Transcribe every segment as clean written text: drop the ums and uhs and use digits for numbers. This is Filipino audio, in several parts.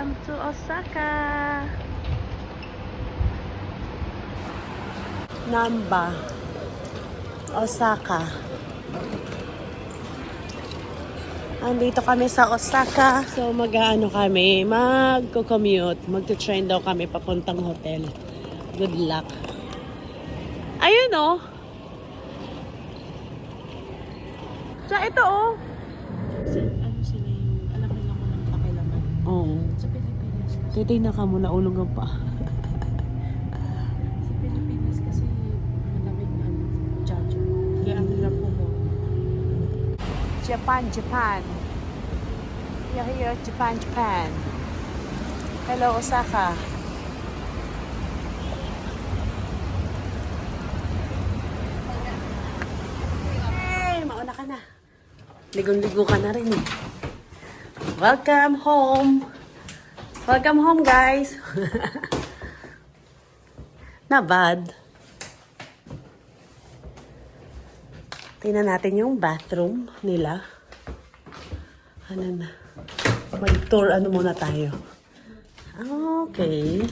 Welcome to Osaka! Namba, Osaka. Andito kami sa Osaka. So mag-ano kami, magko-commute. Magto-train daw kami papuntang hotel. Good luck. Ayun oh. Sa ito oh. Ano sila yung, alam nila mo ng pakilaman. Oo. Sa Pilipinas kasi. Titignan ka muna, ulog ang pa. Sa Pilipinas kasi malamig na judge. Kaya ang hirap po mo. Japan, Japan. You're here, Japan, Japan. Hello, Osaka. Hey, mauna ka na. Ligong-ligo ka na rin eh. Welcome home. Welcome home, guys. Not bad. Tingnan natin yung bathroom nila. Ano na? Mag-tour ano muna tayo. Okay.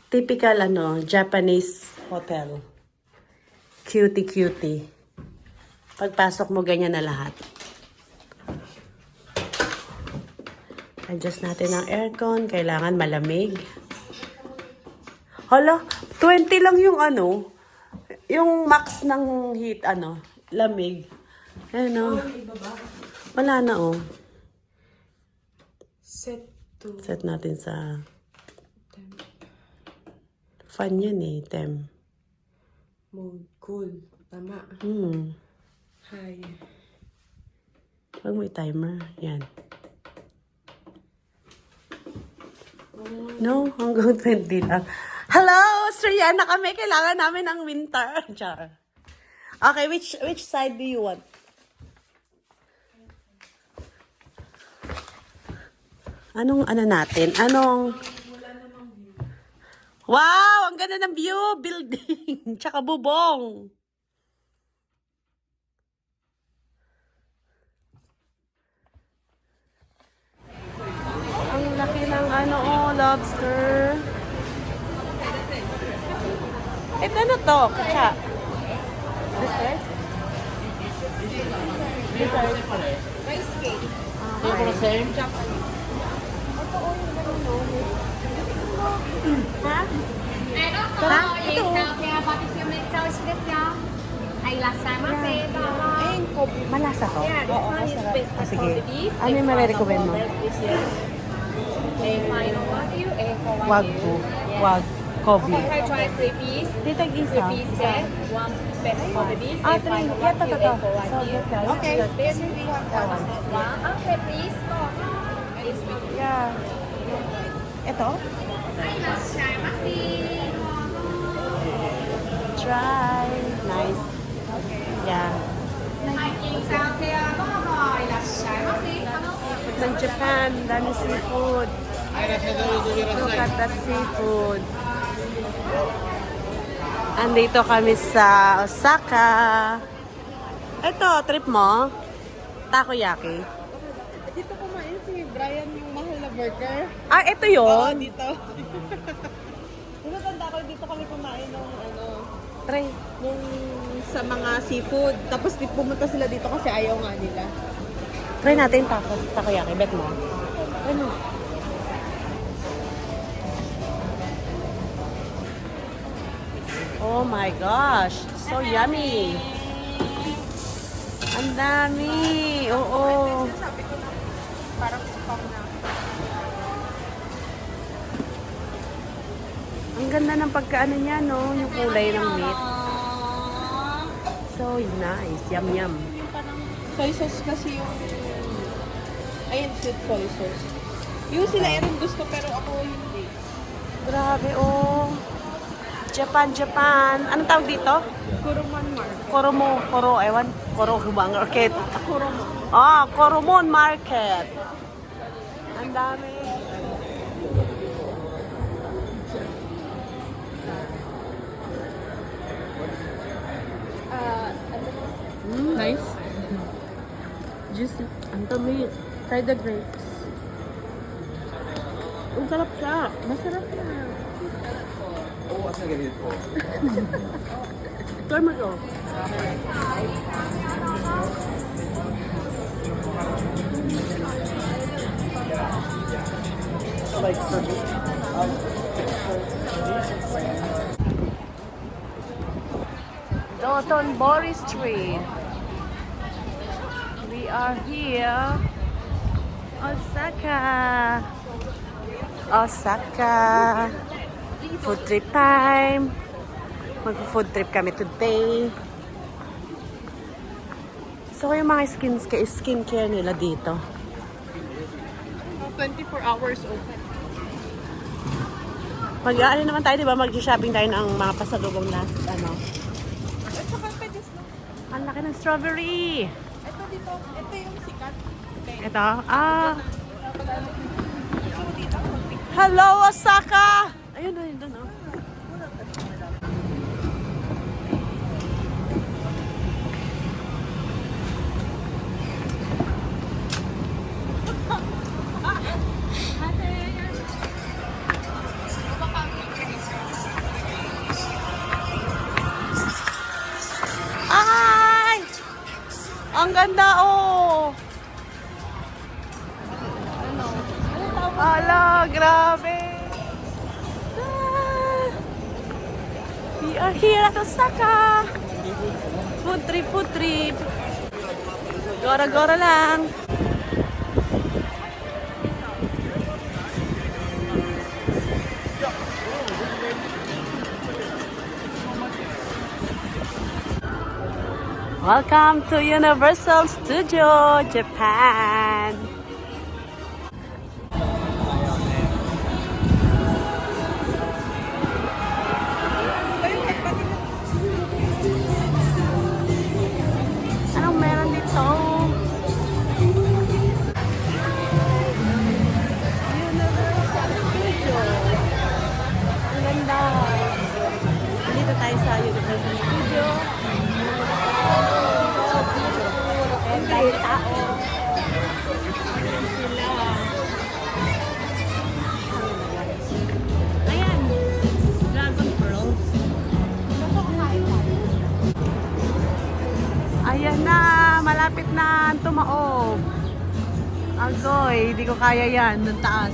Typical ano, Japanese hotel. Cutie-cutie. Pagpasok mo, ganyan na lahat. Adjust natin ang aircon. Kailangan malamig. Hala, 20 lang yung ano, yung max ng heat, ano, lamig. Ano, wala na oh. Set natin sa fan yan eh, temp. Mode, cool. Tama. Hi. Pag may timer, yan. No, hanggang 20 lang. Hello, Australiana kami. Kailangan namin ng winter. Char. Okay, which side do you want? Anong ano natin? Anong... Wow! Ang ganda ng view! Building! Tsaka bubong! Ang laki ng ano, oh, lobster. Ito ano to? Kacha. Dessert? Dessert. Rice cake. Okay. Ha? Ito. Malasa to? Oo, masarap. Sige. Ano yung marirecommend mo? Wagyu. Kobe. Try 3 piece. Dito isa. 3 piece set. 1 best quality. Ah, 3. Yeah, to. Okay. Okay, please. Yeah. Ito? Try. Nice. Yeah. Ng Japan, dami seafood. Look at that seafood. Andito kami sa Osaka. Ito, trip mo? Takoyaki. Dito kumain si Brian, yung mahal na burger. Ah, ito Oo, yun? dito. Natanda ko, dito kami kumain nung Try. nung sa mga seafood. Tapos pumunta sila dito kasi ayaw nga nila. Try natin takoyaki. Bet mo? Ano? Oh my gosh. So yummy. Ang dami. Oo. Sabi ko na, parang spam na. Ang ganda ng pagkaano niya, no? Yung kulay ng meat. So nice. Yum, yum. Yung parang soy sauce kasi yung... Ayun, sweet soy sauce. Yung sila Erin gusto pero ako hindi. Grabe, oh. Japan. Anong tawag dito? Kuruman Market. Ewan. Market. Kuruman. Ah, Koromon Market. Ang dami. Nice. Juicy. Ang dami. Try the grapes. Ang sarap siya. Masarap na. Try mo ito. Doton Boris Street. We are here. Osaka. Osaka. Food trip time. Mag-food trip kami today. So, yung mga skincare nila dito. 24 hours open. Mag-aano naman tayo, di ba? Mag-shopping tayo ng mga pasalubong last, ano. At saka pwede snow. Ang laki ng strawberry. Ito dito. Ito yung sikat. Okay. Ito, ah. So dito. Hello, Osaka! Ayun, ayun, doon, oh. Ay! Ang ganda, oh! Ala, grabe! Ah! We are here at Osaka! Food trip, food trip! Gora-gora lang! Welcome to Universal Studio, Japan! Anong meron dito? Universal Studio. Ang ganda. Dito tayo sa Universal Studio. So beautiful. Ang dami tao. Sila. Ayan. Dragon Pearls. Ayan na, malapit na tumaob. Agoy, hindi ko kaya yan, nung taas.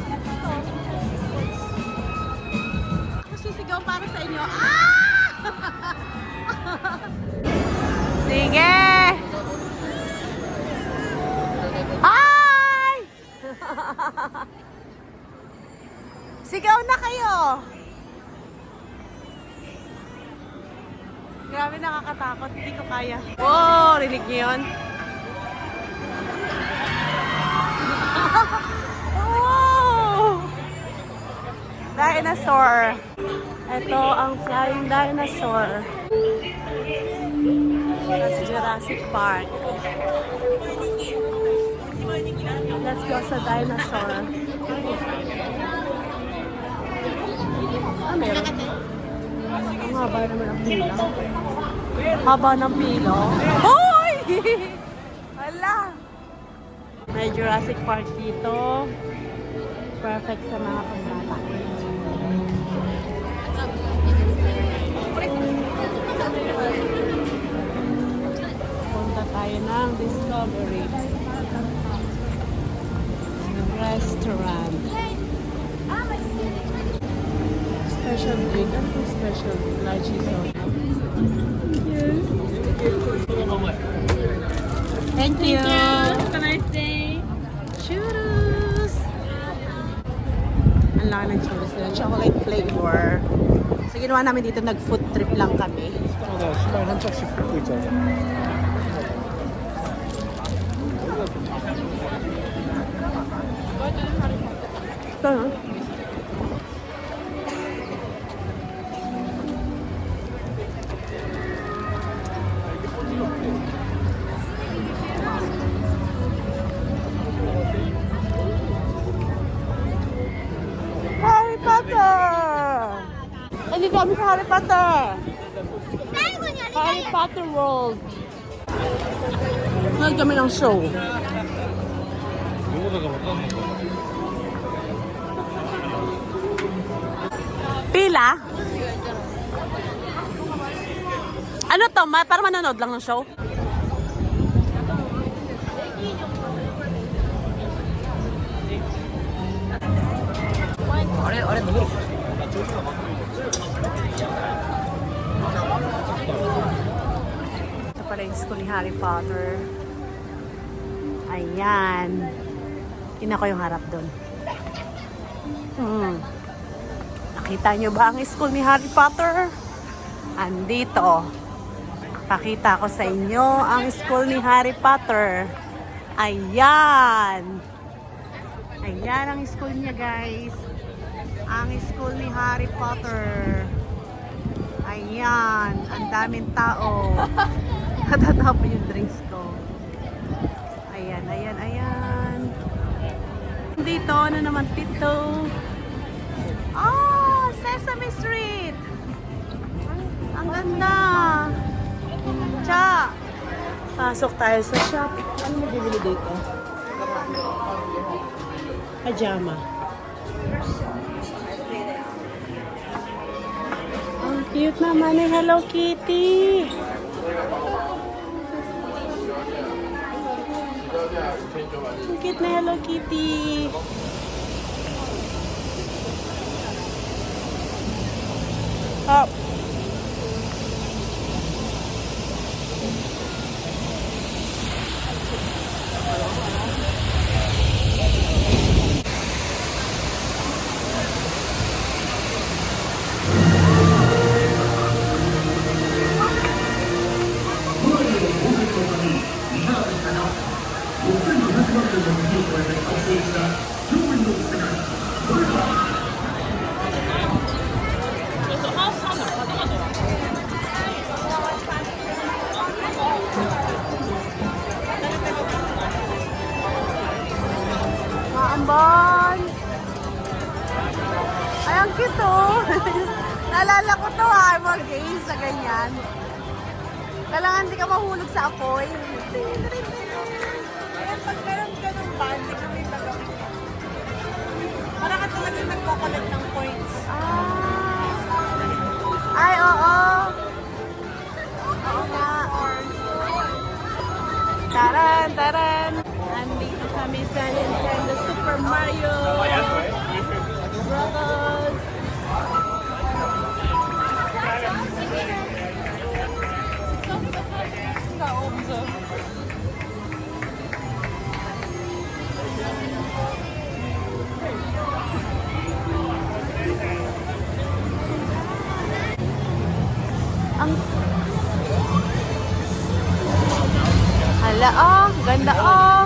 Ako sisigaw para sa inyo. Ah! Sige! Ay! Sigaw na kayo! Grabe, nakakatakot. Hindi ko kaya. Wow, rinig niyo yun? Oh! Dinosaur. Ito ang flying dinosaur. That's Jurassic Park. Let's go sa dinosaur. Ah, meron. Ang haba naman ang pila. Haba ng pila. Hoy! Hala! May Jurassic Park dito. Perfect sa mga pambata. Punta tayo ng Discovery Restaurant. Special drink. Ano yung special drink? Lychee soda. Thank you. Have a nice day. Churros! Ang laki ng churros nila. Chocolate flavor. So, ginawa namin dito, nag-food trip lang kami. 수박 한 짝씩 굽고 있잖아. Ito, no? Harry Potter! Andito kami sa Harry Potter! Harry Potter World! Nag kami ng show. 이거다가 왔다. Pila? Ano to? Para manonood lang ng show? Ito pala yung school ni Harry Potter. Ayan. Tingnan ko yung harap doon. Nakita nyo ba ang school ni Harry Potter? Andito. Pakita ko sa inyo ang school ni Harry Potter. Ayan. Ayan ang school niya, guys. Ang school ni Harry Potter. Ayan. Ang daming tao. Natatapon yung drinks ko. Ayan, ayan, ayan. Dito, ano naman dito? Oh, Sesame Street! Ang ganda! Cha! Pasok tayo sa shop. Ano mo bibili dito? Pajama. Ang cute naman ni Hello Kitty! Ang cute na Hello Kitty! Oh. Maambon! Ay, ang cute oh! Naalala ko to ha, mga games sa ganyan. Kailangan di ka mahulog sa apoy. Ayan, pag meron ka ng band, di ka may gagawin yan. Para ka talaga nagpapalit ng points. Ay, oo! Oo nga. Taran, taran! Andito kami sa Nintendo Super Mario Bros. Ang hala oh, ganda oh.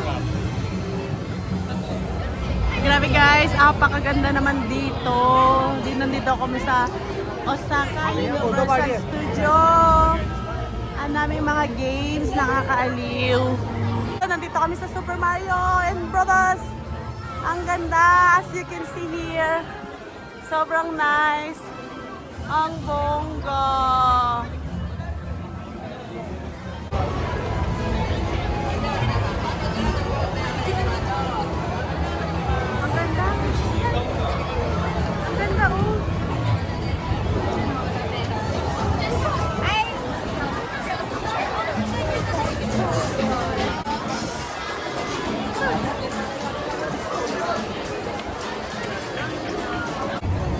Grabe guys, apakaganda naman dito. Nandito kami sa Osaka Universal Studio. Ang daming mga games, nakakaaliw. Nandito kami sa Super Mario and Brothers. Ang ganda, as you can see here. Sobrang nice. Ang bongga. Ang ganda. Ang ganda oh.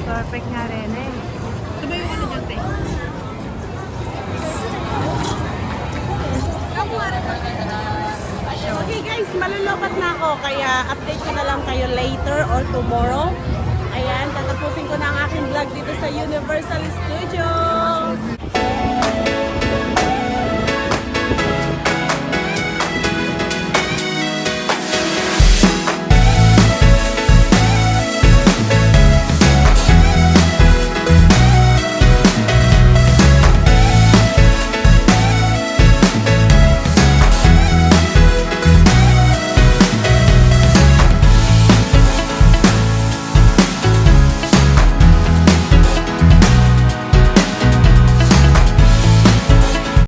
Perfect nga rin eh. Ito ba yung ano dyan, te? Okay guys, malulupat na ako kaya update ko na lang kayo later or tomorrow. Ayan, tatapusin ko na ang aking vlog dito sa Universal Studio.